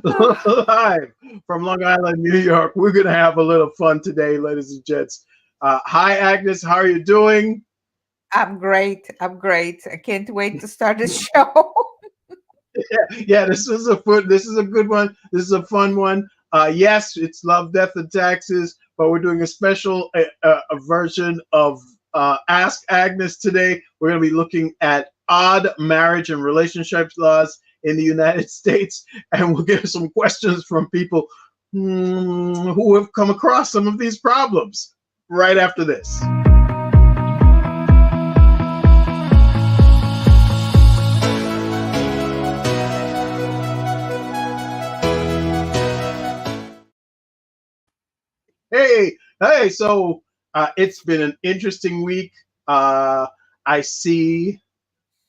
Live from Long Island, New York. We're going to have a little fun today, ladies and gents. Hi, Agnes. How are you doing? I'm great. I'm great. I can't wait to start the show. Yeah, this is a good one. This is a fun one. Yes, it's Love, Death, and Taxes, but we're doing a special a version of Ask Agnes today. We're going to be looking at odd marriage and relationships laws in the United States, and we'll get some questions from people who have come across some of these problems right after this. Hey, so it's been an interesting week. I see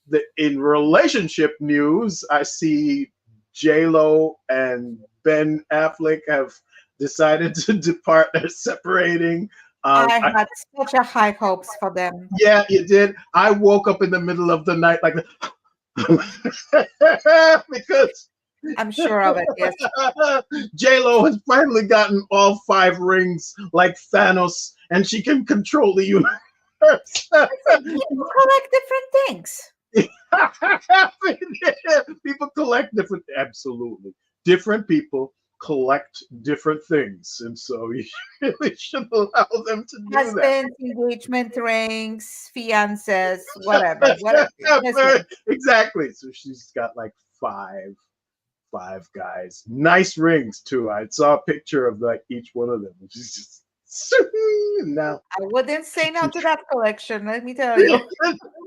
that in relationship news, I see J Lo and Ben Affleck have decided to depart. They're separating. I had such a high hopes for them. Yeah, you did. I woke up in the middle of the night like because I'm sure of it. Yes. J Lo has finally gotten all 5 rings like Thanos, and she can control the universe. People collect different things. People collect different, absolutely. Different people collect different things, and so you really should allow them to do that. Husbands, engagement rings, fiancés, whatever. Whatever. Listen, Exactly. So she's got like five guys. Nice rings too. I saw a picture of like each one of them. She's just now. I wouldn't say no to that collection, let me tell you.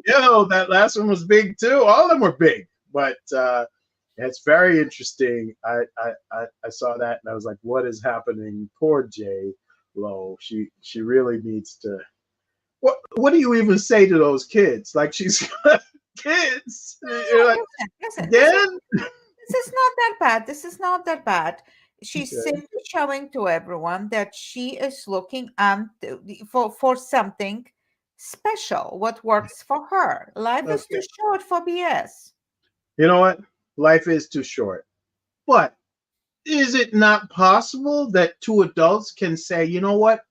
That last one was big too. All of them were big, but it's very interesting. I saw that and I was like, what is happening? Poor J Lo. She really needs to. What do you even say to those kids? Like she's got kids. You're like, Listen, again? this is not that bad. This is not that bad. She's Okay. simply showing to everyone that she is looking for something special, what works for her. Life is too Okay. short for BS. You know what? Life is too short. But is it not possible that 2 adults can say, you know what?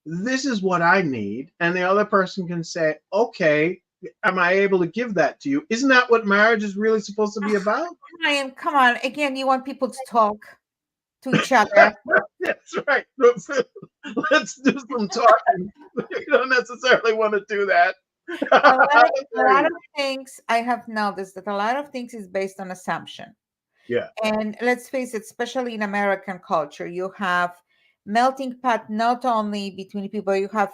This is what I need. And the other person can say, okay, am I able to give that to you? Isn't that what marriage is really supposed to be about? Ryan, come on. Again, you want people to talk to each other. That's right. Let's do some talking. You don't necessarily want to do that. A lot of things I have noticed that a lot of things is based on assumption. Yeah. And let's face it, especially in American culture, you have melting pot not only between people, you have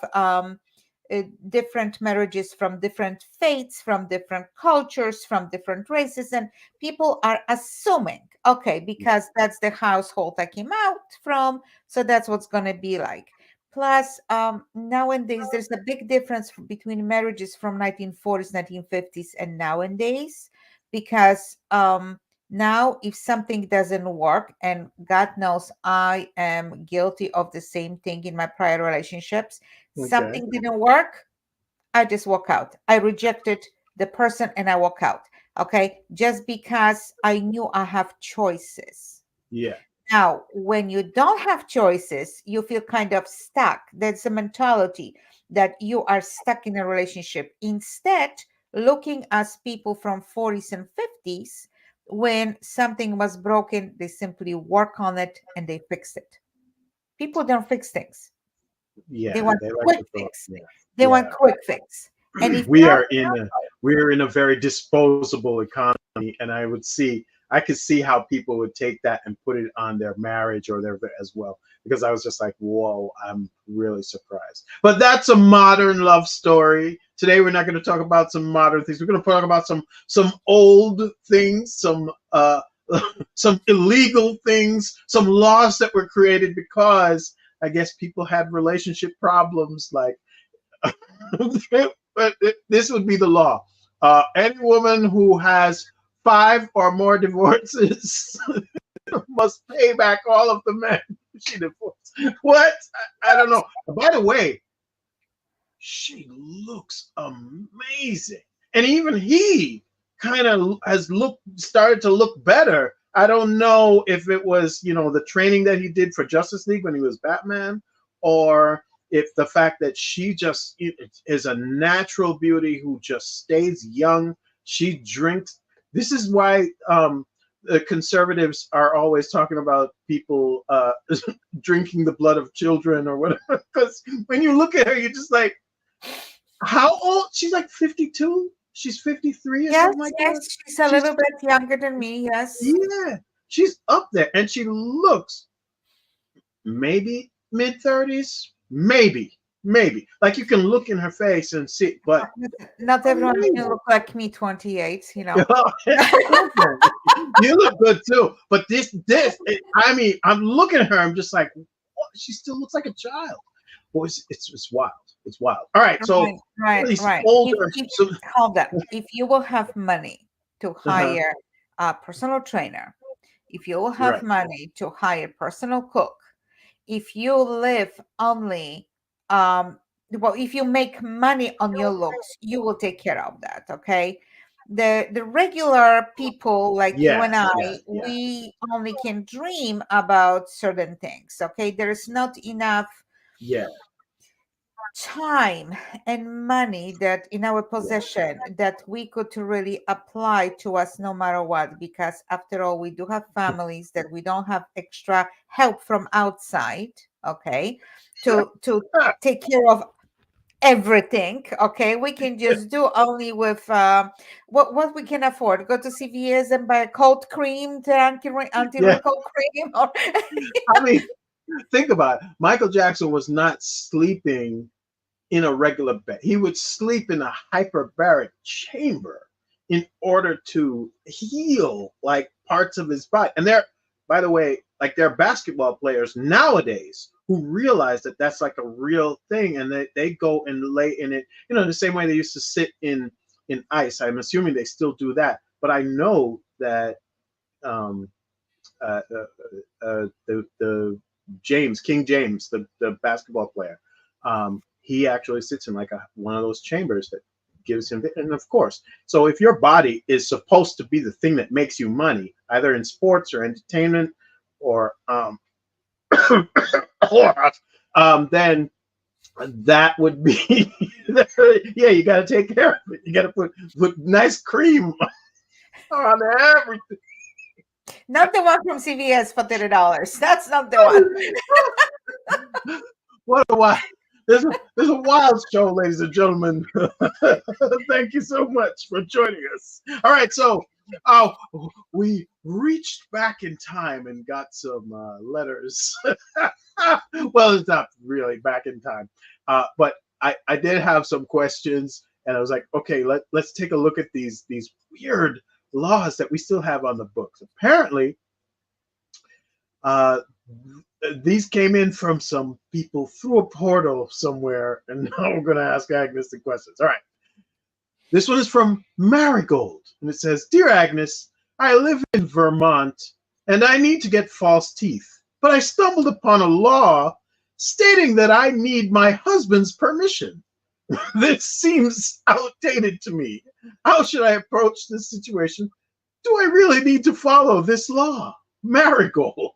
different marriages from different faiths, from different cultures, from different races, and people are assuming, okay, because that's the household I came out from, so that's what's going to be like. Plus, nowadays there's a big difference between marriages from 1940s, 1950s, and nowadays, because now if something doesn't work, and God knows I am guilty of the same thing in my prior relationships, Okay. something didn't work, I just walk out. I rejected the person and I walk out. Okay. Just because I knew I have choices. Yeah. Now, when you don't have choices, you feel kind of stuck. That's a mentality that you are stuck in a relationship. Instead, looking as people from 40s and 50s, when something was broken, they simply work on it and they fix it. People don't fix things. They Yeah. want They like quick to talk. fix. Yeah. They want Yeah. quick fix. And if we not, are in a we're in a very disposable economy, and I could see how people would take that and put it on their marriage or their as well, because I was just like, whoa, I'm really surprised. But that's a modern love story. Today we're not going to talk about some modern things. We're going to talk about some old things, some some illegal things, some laws that were created because I guess people had relationship problems like but this would be the law. Any woman who has 5 or more divorces must pay back all of the men she divorced. What? I don't know. By the way, she looks amazing. And even he kind of has started to look better. I don't know if it was, the training that he did for Justice League when he was Batman, or if the fact that she just is a natural beauty who just stays young. She drinks. This is why the conservatives are always talking about people drinking the blood of children or whatever. Because when you look at her, you're just like, how old? She's like 52. She's 53 or Yes, something like yes, that. she's a little bit younger than me. Yes. Yeah, she's up there, and she looks maybe mid-30s, maybe. Like you can look in her face and see, but not everyone can look like me, 28. you look good too. But I'm looking at her. I'm just like, what? She still looks like a child. Boy, it's wild. It's wild. All right, so right. older. Hold on. If you will have money to hire a personal trainer, if you will have money to hire a personal cook, if you live only, if you make money on your looks, you will take care of that. Okay. The regular people like you and I, we only can dream about certain things. Okay. There is not enough time and money that in our possession that we could really apply to us no matter what, because after all, we do have families that we don't have extra help from outside, okay, to take care of everything. Okay, we can just do only with what we can afford. Go to CVS and buy a cold cream, anti-wrinkle cream, or I mean, think about it. Michael Jackson was not sleeping in a regular bed. He would sleep in a hyperbaric chamber in order to heal like parts of his body. And by the way, like there are basketball players nowadays who realize that that's like a real thing, and they go and lay in it, the same way they used to sit in ice. I'm assuming they still do that, but I know that the King James, the basketball player, he actually sits in like one of those chambers that gives him, and of course, so if your body is supposed to be the thing that makes you money, either in sports or entertainment or then that would be you got to take care of it. You got to put nice cream on everything. Not the one from CVS for $30. That's not the one. What a wild! There's a wild show, ladies and gentlemen. Thank you so much for joining us. All right, so we reached back in time and got some letters. Well, it's not really back in time, but I did have some questions, and I was like, okay, let's take a look at these weird laws that we still have on the books. Apparently, these came in from some people through a portal somewhere, and now we're going to ask Agnes the questions. All right. This one is from Marigold, and it says, Dear Agnes, I live in Vermont, and I need to get false teeth, but I stumbled upon a law stating that I need my husband's permission. This seems outdated to me. How should I approach this situation? Do I really need to follow this law? Marigold.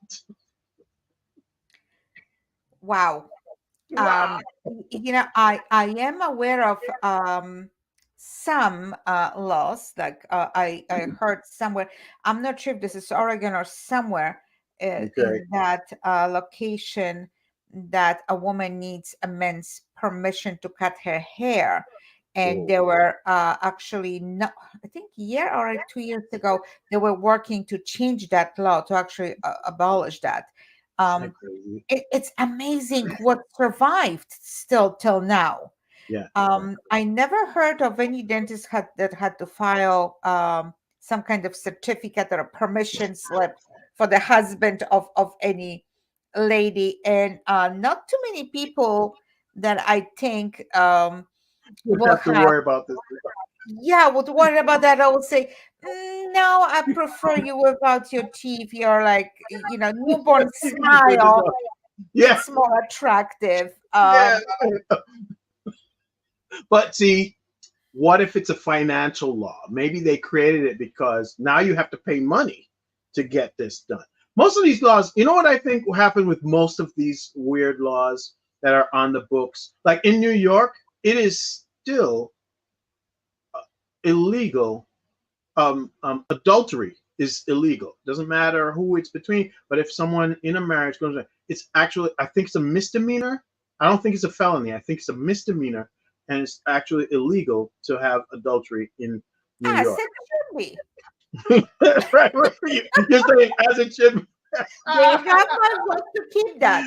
Wow. I am aware of some laws, like I heard somewhere. I'm not sure if this is Oregon or somewhere in that location, that a woman needs a man's permission to cut her hair. And they were actually, not, I think a year or 2 years ago, they were working to change that law to actually abolish that. It's amazing what survived still till now. I never heard of any dentist that had to file some kind of certificate or a permission slip for the husband of any lady, and not too many people that I think would have to worry about this. Yeah, would worry about that. I would say, no, I prefer you without your teeth. You're like, newborn smile. Yeah, it's more attractive. But see, what if it's a financial law? Maybe they created it because now you have to pay money to get this done. Most of these laws, you know what I think will happen with most of these weird laws that are on the books? Like in New York, it is still illegal. Adultery is illegal. Doesn't matter who it's between, but if someone in a marriage goes, it's actually, I think it's a misdemeanor. I don't think it's a felony. I think it's a misdemeanor, and it's actually illegal to have adultery in New As York. it should be. Right, right. You're saying as it should be. They have my vote to keep that.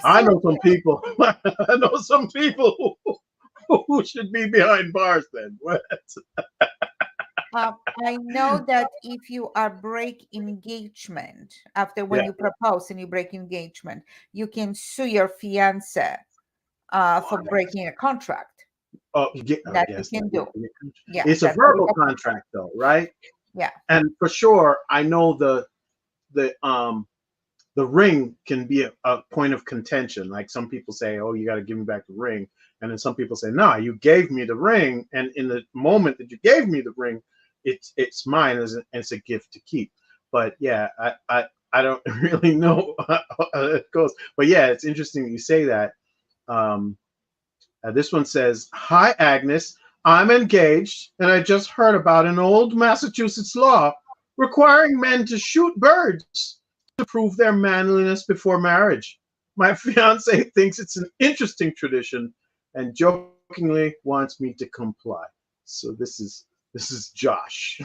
I know Absolutely. some people. I know some people who should be behind bars. Then what? I know that if you are break engagement after when Yeah. you propose and you break engagement, you can sue your fiance for breaking a contract. Oh, That you yes. can do. Yeah, It's a that's verbal legal. contract, though, right? Yeah. And for sure, I know the ring can be a point of contention. Like some people say, "Oh, you got to give me back the ring," and then some people say, "No, you gave me the ring, and in the moment that you gave me the ring, it's mine as it's a gift to keep." But yeah, I don't really know how it goes. But yeah, it's interesting that you say that. Um, this one says, "Hi, Agnes. I'm engaged, and I just heard about an old Massachusetts law requiring men to shoot birds to prove their manliness before marriage. My fiance thinks it's an interesting tradition and jokingly wants me to comply." So this is Josh.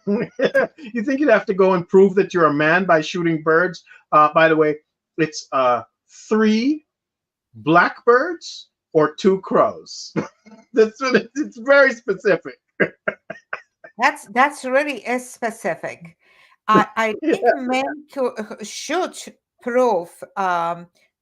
You think you'd have to go and prove that you're a man by shooting birds? By the way, it's three blackbirds or two crows. That's what it's very specific. That's really is specific. I think Yeah. men should prove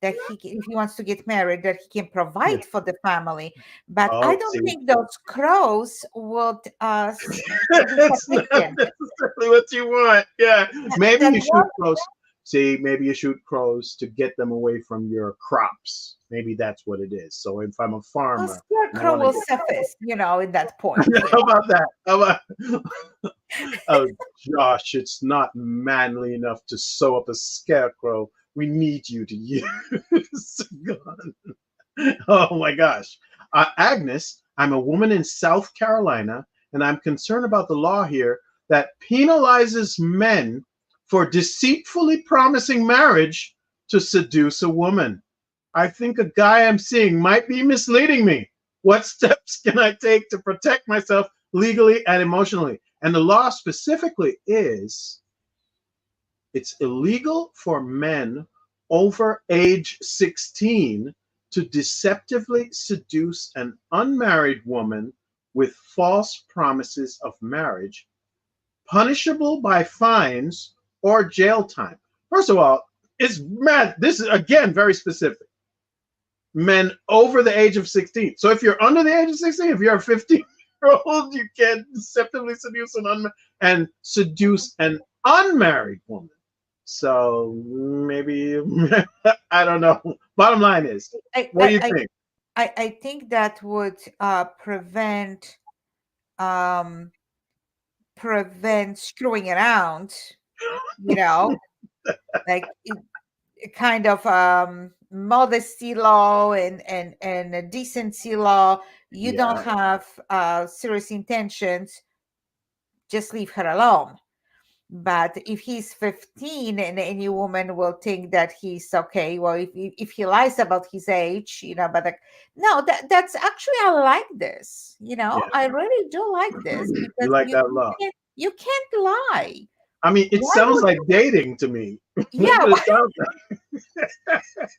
that if he wants to get married, that he can Yeah. provide for the family. But I Oh, don't see, think those crows would be it's not sufficient. necessarily what you want. Yeah, maybe That you shoot one, crows. See, maybe you shoot crows to get them away from your crops. Maybe that's what it is. So if I'm a a farmer and I scarecrow want to will get, suffice, in that point. how about that? How about, oh, Josh, it's not manly enough to sew up a scarecrow. We need you to use a gun. Oh my gosh. Agnes, I'm a woman in South Carolina, and I'm concerned about the law here that penalizes men for deceitfully promising marriage to seduce a woman. I think a guy I'm seeing might be misleading me. What steps can I take to protect myself legally and emotionally? And the law specifically is it's illegal for men over age 16 to deceptively seduce an unmarried woman with false promises of marriage, punishable by fines or jail time. First of all, it's mad. This is again very specific. Men over the age of 16. So if you're under the age of 16, if you're a 15-year-old, you can deceptively seduce an unmarried woman. So maybe I don't know. Bottom line is, I, what do you I, think? I think that would um, prevent screwing around, you know, like a kind of modesty law and a decency law. You don't Yeah, have serious intentions, just leave her alone. But if he's 15 and any woman will think that he's okay, well, if he lies about his age, but no, that's actually, I like this. yeah. I really do like this You because like you that you law? can't you can't lie. I mean, it Why sounds would like dating to me. That's yeah, what it sounds like.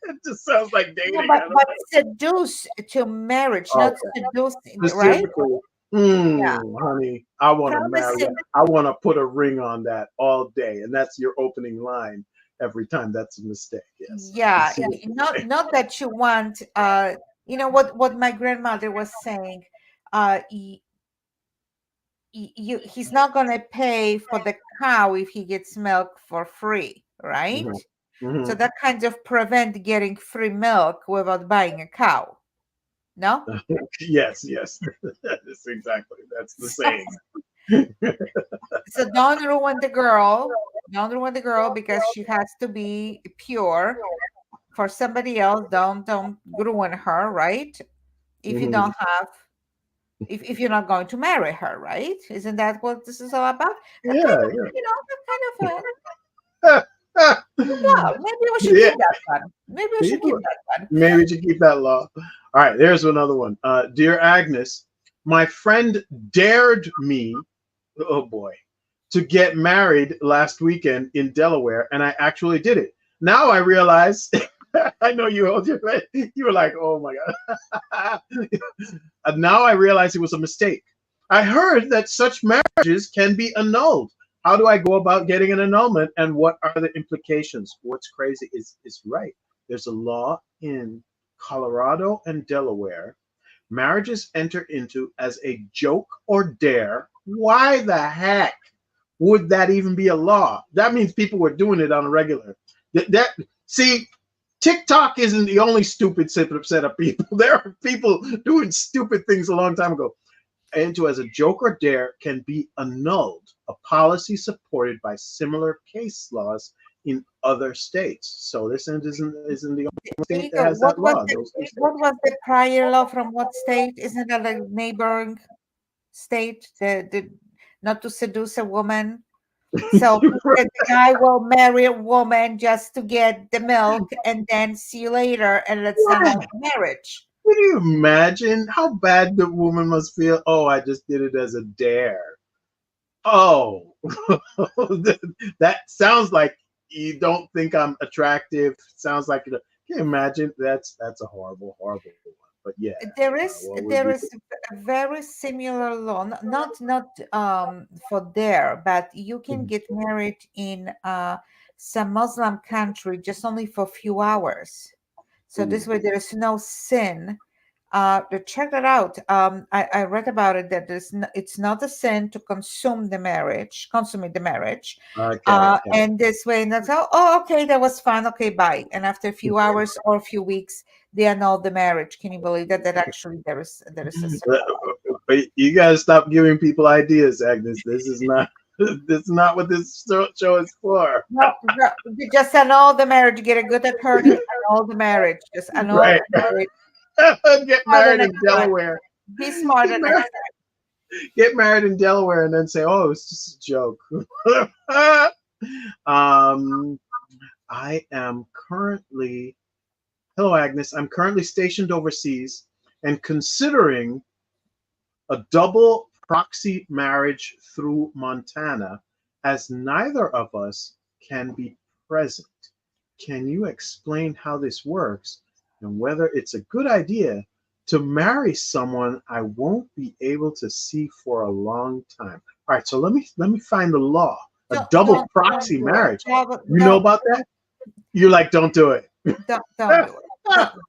It just sounds like yeah, dating. but I don't but know. seduce to marriage, not Okay. seduce, right? Specifically, Yeah, honey, I want to marry you. promising. I want to put a ring on that all day, and that's your opening line every time. That's a mistake. Yes, I can Yeah, see it. not that you want. What my grandmother was saying. Uh, he's not going to pay for the cow if he gets milk for free, right? Hmm. So Hmm. that kind of prevent getting free milk without buying a cow. No. Yes, yes. That's exactly. That's the So, saying. so don't ruin the girl. Don't ruin the girl because she has to be pure for somebody else. Don't ruin her, right? If you Mhm. don't have, if you're not going to marry her, right? Isn't that what this is all about? That kind Yeah, of, yeah. that kind of a Yeah. law. Maybe we should keep that one. Maybe we should keep People, that one. maybe we should keep that law. All right, there's another one. Dear Agnes, my friend dared me, oh boy, to get married last weekend in Delaware, and I actually did it. Now I realize, I know you hold your, you were like, oh my God. And now I realize it was a mistake. I heard that such marriages can be annulled. How do I go about getting an annulment, and what are the implications? What's crazy is right. There's a law in Colorado and Delaware. Marriages entered into as a joke or dare. Why the heck would that even be a law? That means people were doing it on a regular. That see, TikTok isn't the only stupid set of people. There are people doing stupid things a long time ago. Into as a joke or dare can be annulled, a policy supported by similar case laws in other states. So this isn't the only There state you that go. has that law. Those two What states. was the prior law from what state? Isn't that a neighboring state? The not to seduce a woman. So the guy will marry a woman just to get the milk and then see you later and let's annul the marriage. Can you imagine how bad the woman must feel? Oh, I just did it as a dare. Oh, that sounds like you don't think I'm attractive. Sounds like can you imagine? That's a horrible, horrible one. But yeah, what would There you is a very similar law, not for there, but you can do? get married in some Muslim country just only for a few hours. So this Ooh, way there is no sin. Check that out. I read about it that it's not a sin to consummate the marriage. okay, okay. And this way, and that's oh, okay, that was fun. Okay, bye. And after a few hours or a few weeks, they annul the marriage. Can you believe that? That actually there is a sin. But you gotta stop giving people ideas, Agnes. This is not this is not what this show is for. No, no, you just annul the marriage. Get a good attorney, annul the marriage. Just annul Right. the marriage. Get Smart the married in next time. Delaware. Be smart Get the married, next time. get married in Delaware and then say, "Oh, it's just a joke." um, I am currently hello, Agnes. I'm currently stationed overseas and considering a double proxy marriage through Montana, as neither of us can be present. Can you explain how this works and whether it's a good idea to marry someone I won't be able to see for a long time? All right, so let me find the law. A double Don't proxy do it. marriage. You know about that? You're like, don't do it. Don't do it.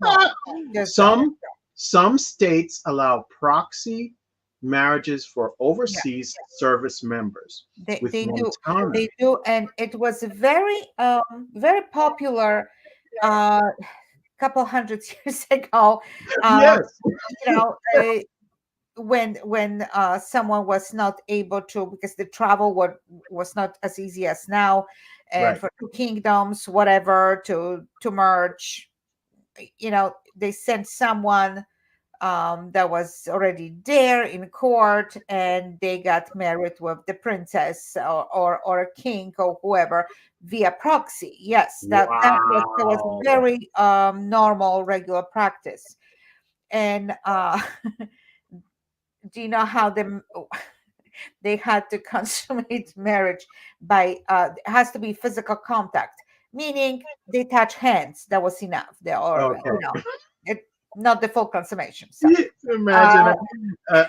Don't. Just don't. some some states allow proxy marriages for Yeah, overseas service members. With they do. Montana, They do, and it was very popular uh couple hundred years ago. Um, yes, you know, when someone was not able to because the travel was not as easy as now, and right. for two kingdoms, whatever, to merge, they sent someone that was already there in court and they got married with the princess or a king or whoever via proxy. Yes, that was Wow. very normal regular practice. And do you know how they had to consummate marriage by it has to be physical contact, meaning they touch hands. That was enough. They or Okay. it, not the full consummation. So Imagine uh,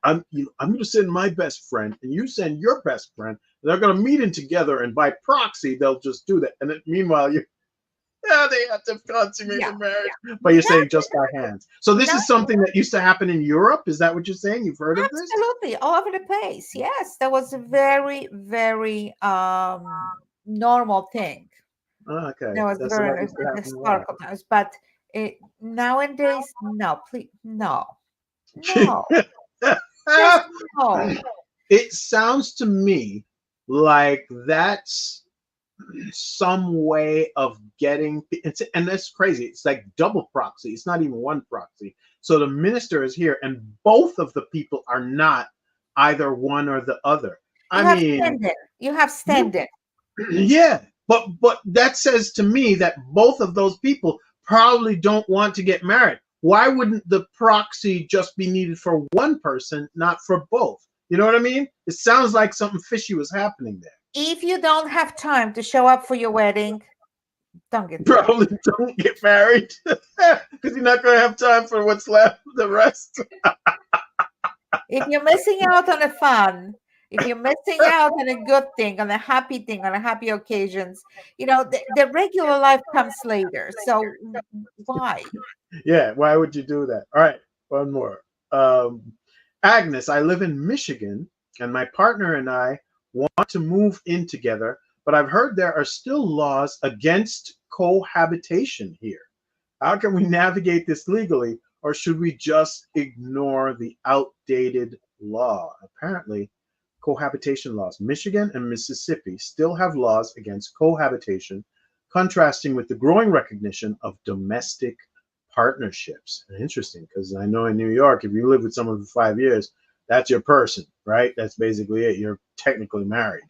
I'm going to send my best friend, and you send your best friend. They're going to meet in together, and by proxy, they'll just do that. And then, meanwhile, they have to consummate yeah, the marriage. But you're not saying just by hands. So this not is something that used to happen in Europe. Is that what you're saying? You've heard of this? absolutely all over the place. Yes, that was a very very normal thing. Oh, okay, That was that's so that very used to happen a lot. historical times, but Nowadays, no, please, no, just no. It sounds to me like that's some way of getting and that's crazy. It's like double proxy. It's not even one proxy. So the minister is here and both of the people are not either one or the other. You I have mean, standard. You have you, standard. yeah, but that says to me that both of those people probably don't want to get married. Why wouldn't the proxy just be needed for one person, not for both? You know what I mean? It sounds like something fishy was happening there. If you don't have time to show up for your wedding, don't get married. Probably don't get married because you're not going to have time for what's left, the rest. If you're missing out on the fun, if you're missing out on a good thing, on a happy thing, on a happy occasions, the regular life comes later. So why? Yeah, why would you do that? All right, one more. Um, Agnes, I live in Michigan, and my partner and I want to move in together, but I've heard there are still laws against cohabitation here. How can we navigate this legally, or should we just ignore the outdated law? Apparently, cohabitation laws. Michigan and Mississippi still have laws against cohabitation, contrasting with the growing recognition of domestic partnerships. Interesting, because I know in New York, if you live with someone for 5 years, that's your person, right? That's basically it. You're technically married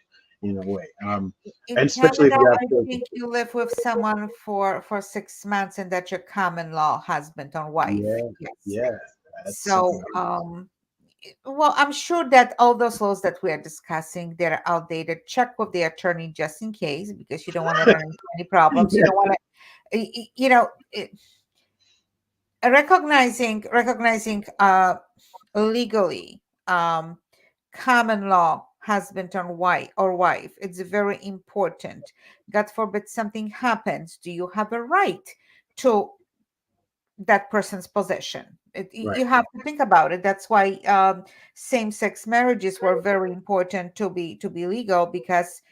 in a way. In And especially if Canada, you have I children. think you live with someone for 6 months, and that's your common law husband or wife. Yeah, Yes. yeah, that's So, something. well, I'm sure that all those laws that we are discussing, they're outdated. Check with the attorney just in case, because you don't want to run into any problems. You Yeah, don't want to, recognizing legally, common law husband or wife, it's very important. God forbid something happens, do you have a right to that person's possession? right, You have to think about it. That's why same-sex marriages were very important to be legal, because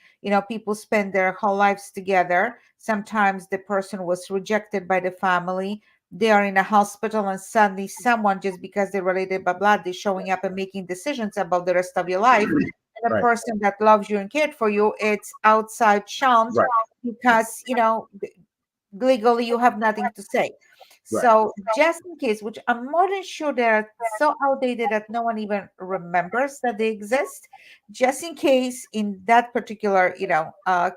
people spend their whole lives together. Sometimes the person was rejected by the family. They are in a hospital, and suddenly someone, just because they're related by blood, they're showing up and making decisions about the rest of your life. And a right, person that loves you and cared for you, it's outside shunned, right, because legally you have nothing to say. right. So just in case, which I'm more than sure they're so outdated that no one even remembers that they exist, just in case in that particular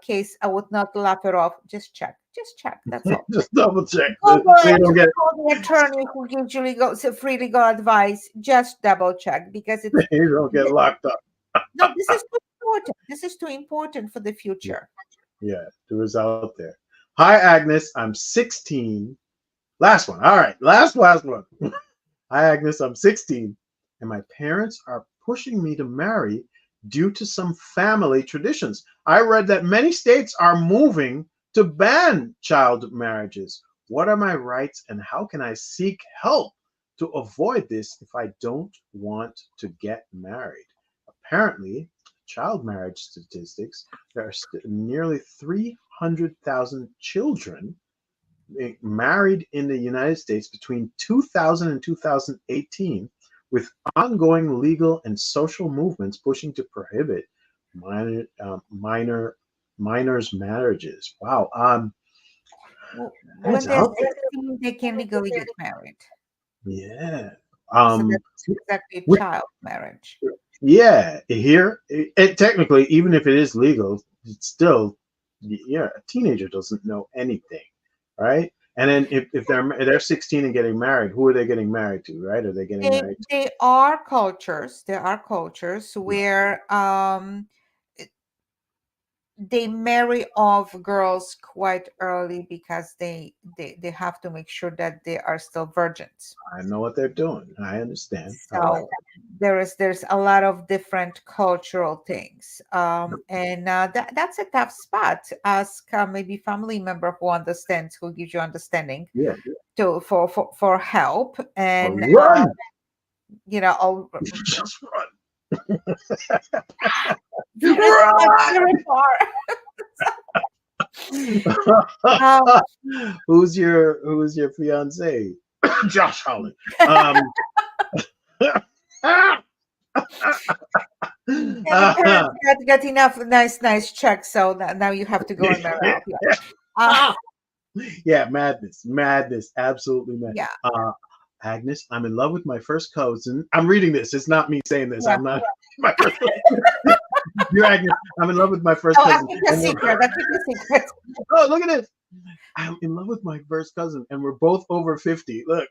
case, I would not laugh it off. Just check, that's all. Just double check Google so you it, don't get call the attorney who usually goes free legal advice. Just double check, because it's you don't get locked up. no, this is too important. This is too important for the future. Yeah, who is out there? Hi, Agnes. I'm 16. Last one. All right, last one. Hi, Agnes. I'm 16, and my parents are pushing me to marry due to some family traditions. I read that many states are moving to ban child marriages. What are my rights, and how can I seek help to avoid this if I don't want to get married? Apparently, child marriage statistics, there are nearly 300,000 children married in the United States between 2000 and 2018, with ongoing legal and social movements pushing to prohibit minor, minors' marriages. Wow, When that's they're out there. 16, they can legally get married. Yeah. So Um, that's exactly with, child marriage. yeah, here, technically, even if it is legal, it's still, yeah, a teenager doesn't know anything, right? And then if they're 16 and getting married, who are they getting married to, right? Are they getting They married they are cultures. There are cultures to? where they marry off girls quite early, because they have to make sure that they are still virgins. I know what they're doing. I understand. All right. So there's a lot of different cultural things, and that's a tough spot. Ask maybe family member who understands, who gives you understanding Yeah. for help, Or and run. I'll Just run. very far, Run. very far. Um, who's your fiance? Josh Holland. Um, yeah, my parents got enough nice checks, so now you have to go and marry off. Yeah. Uh, yeah, madness, absolutely mad. yeah. Agnes, I'm in love with my first cousin. I'm reading this. It's not me saying this. Yeah. I'm not my first. You're Agnes. I'm in love with my first Oh, I cousin. keep a secret. I keep a secret. Oh, look at this. I'm in love with my first cousin, and we're both over 50. Look,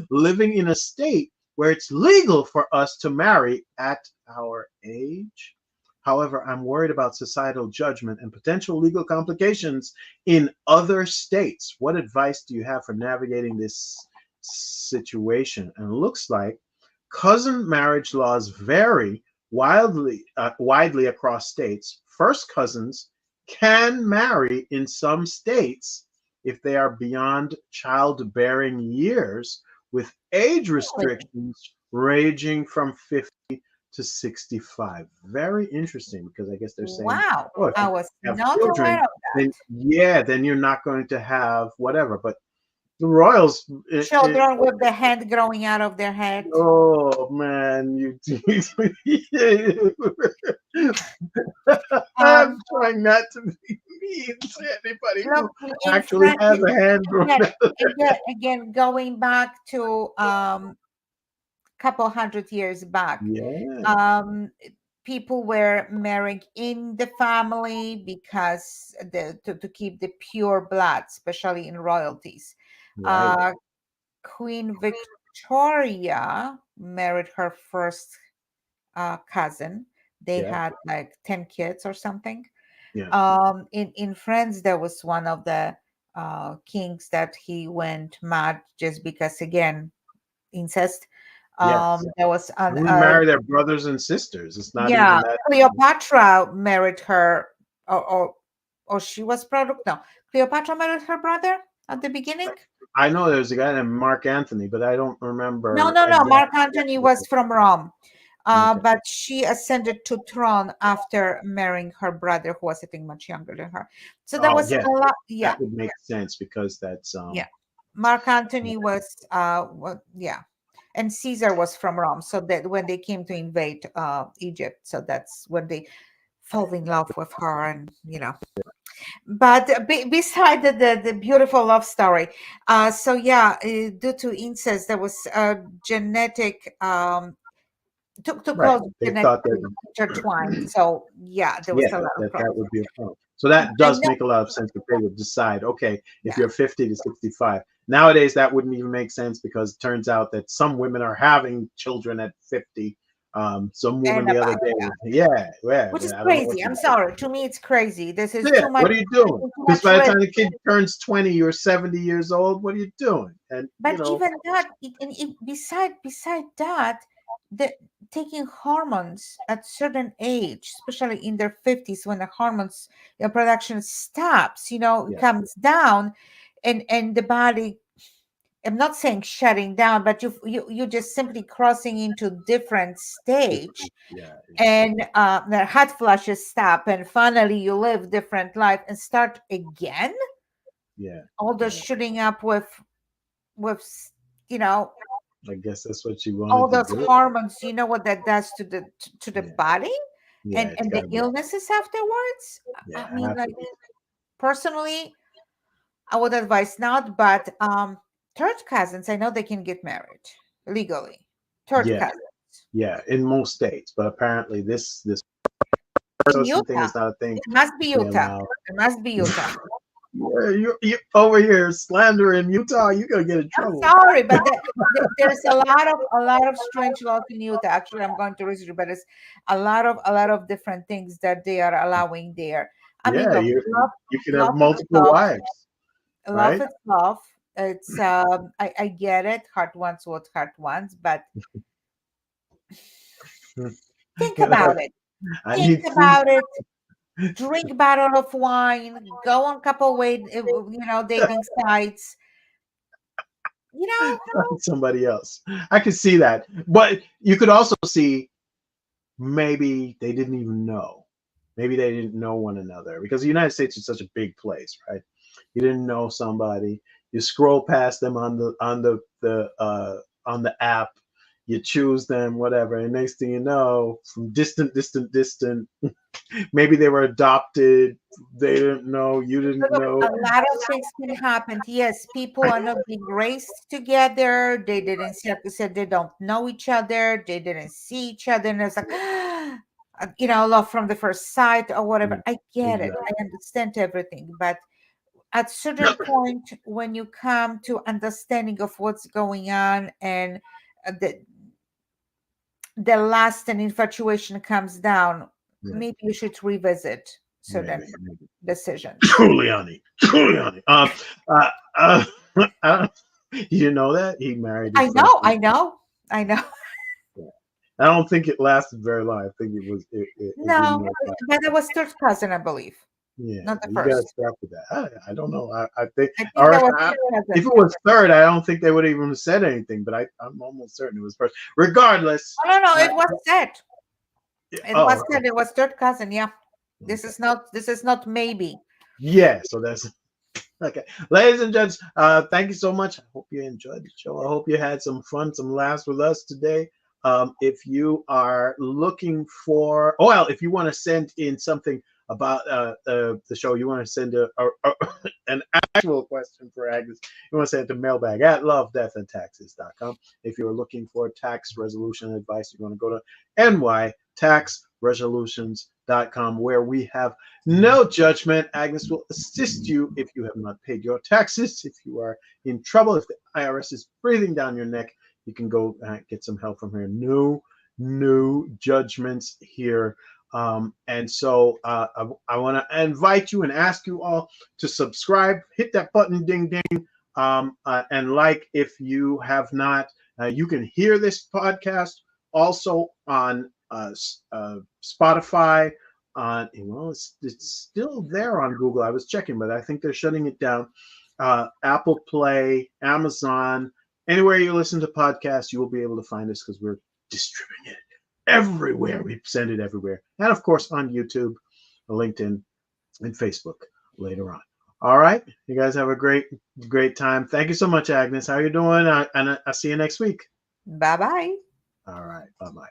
living in a state where it's legal for us to marry at our age. However, I'm worried about societal judgment and potential legal complications in other states. What advice do you have for navigating this situation? And it looks like cousin marriage laws vary widely across states. First cousins can marry in some states if they are beyond childbearing years, with age restrictions ranging from 50 to 65. Very interesting, because I guess they're saying, Wow, oh, if I you was have not aware children, of then that. yeah, then you're not going to have whatever. But the royals, Children with the hand growing out of their head. oh man, you I'm Um, trying not to be mean to anybody look, who in actually France, has a hand growing again, out of their head. again, going back to couple hundred years back, Yeah, um, people were marrying in the family because to keep the pure blood, especially in royalties. right. Uh, Queen Victoria married her first cousin. They Yeah, had like 10 kids or something. yeah, In France, there was one of the kings that he went mad just because, again, incest. yes. There was They would marry their brothers and sisters. It's not even yeah, that. Cleopatra married her, or she was product. No, Cleopatra married her brother at the beginning. I know there's a guy named Mark Anthony, but I don't No, remember no, no. Mark Antony exactly. was from Rome, Okay. but she ascended to throne after marrying her brother, who was, I think, much younger than her. So there Oh, was yeah, a lot. Yeah, that would make sense because that's yeah. Mark Antony was, yeah, and Caesar was from Rome. So that when they came to invade Egypt, so that's when they fell in love with her, and But beside the beautiful love story, so yeah, due to incest, there was a genetic too right. close They thought genetically that intertwined. So yeah, there was yeah, a lot of that problems. would be a problem. So that I does know, make a lot of sense that they would decide, okay, if yeah, you're 50 to 65. Nowadays, that wouldn't even make sense because it turns out that some women are having children at 50. Some woman and the other about day, yeah, yeah, yeah, which is I don't know what crazy. to I'm do. sorry. To me, it's crazy. This is Yeah, too much. what are you doing? Too Because much by the risk. time the kid turns 20, you're 70 years old. What are you doing? And But even that, beside that, the taking hormones at certain age, especially in their 50s, when the hormones production stops, it yeah, comes down, and the body. I'm not saying shutting down, but you just simply crossing into different different. stage, Yeah, and the hot flashes stop, and finally you live different life and start again. yeah, All the yeah. shooting up with you know I guess that's what she all wanted to those do. hormones, you know what that does to the Yeah, body, yeah, and it's and got the to be. illnesses afterwards. Yeah, I mean, have like, to be. personally, I would advise not, but third cousins, I know they can get married legally. Third Yeah, cousins yeah, in most states, but apparently this in person thing Utah, is not a thing it must be they Utah. allow. It must be Utah. Yeah, you over here slandering Utah, you're gonna get in I'm trouble. sorry, but there's a lot of strange laws in Utah. Actually, I'm going to research, but it's a lot of different things that they are allowing there. I mean, Yeah, look, you can have love is multiple love. wives, Love right? is love. It's I get it. Heart wants what heart wants, but think about it. I Think need food. about it. Drink bottle of wine. Go on couple way, dating sites. You know, Somebody else. I could see that, but you could also see maybe they didn't even know. Maybe they didn't know one another, because the United States is such a big place, right? You didn't know somebody, you scroll past them on the app, you choose them, whatever, and next thing you know, from distant, maybe they were adopted. They didn't know, you didn't Look, know. a lot of things can happen. Yes, people are not being raised together. They didn't see, like you said, they don't know each other. They didn't see each other. And it's like, love from the first sight or whatever. I get it. I Exactly. understand everything. But at certain point, when you come to understanding of what's going on, and the lust and infatuation comes down, Yeah, maybe you should revisit certain maybe. decisions. Giuliani. Uh, uh, uh, you know that he married I his first know, wife. I know, I know. Yeah. I don't think it lasted very long. I think it didn't No, work out. but it was third cousin, I believe, Yeah, not the you got to first. stop with that. I don't know. I think, I think or that if, was I, third if cousin. it was third, I don't think they would even have said anything. But I'm almost certain it was first. Regardless. Oh, no, no, Uh, it was said. It was oh, said it was third cousin. Yeah, this okay. is not. This is not maybe. Yeah. So that's okay. Ladies and gents, thank you so much. I hope you enjoyed the show. I hope you had some fun, some laughs with us today. If you are looking for, oh, well, if you want to send in something about the show, you want to send an actual question for Agnes, you want to send it to mailbag at lovedeathandtaxes.com. If you're looking for tax resolution advice, you want to go to nytaxresolutions.com, where we have no judgment. Agnes will assist you if you have not paid your taxes. If you are in trouble, if the IRS is breathing down your neck, you can go get some help from her. No judgments here. And so I want to invite you and ask you all to subscribe, hit that button, ding, ding, and like if you have not. You can hear this podcast also on Spotify. Well, it's still there on Google. I was checking, but I think they're shutting it down. Apple Play, Amazon, anywhere you listen to podcasts, you will be able to find us because we're distributing it everywhere. We send it everywhere, and of course on YouTube, LinkedIn, and Facebook later on. All right, you guys have a great time. Thank you so much, Agnes. How you doing? And I'll see you next week. Bye bye. All right, bye bye.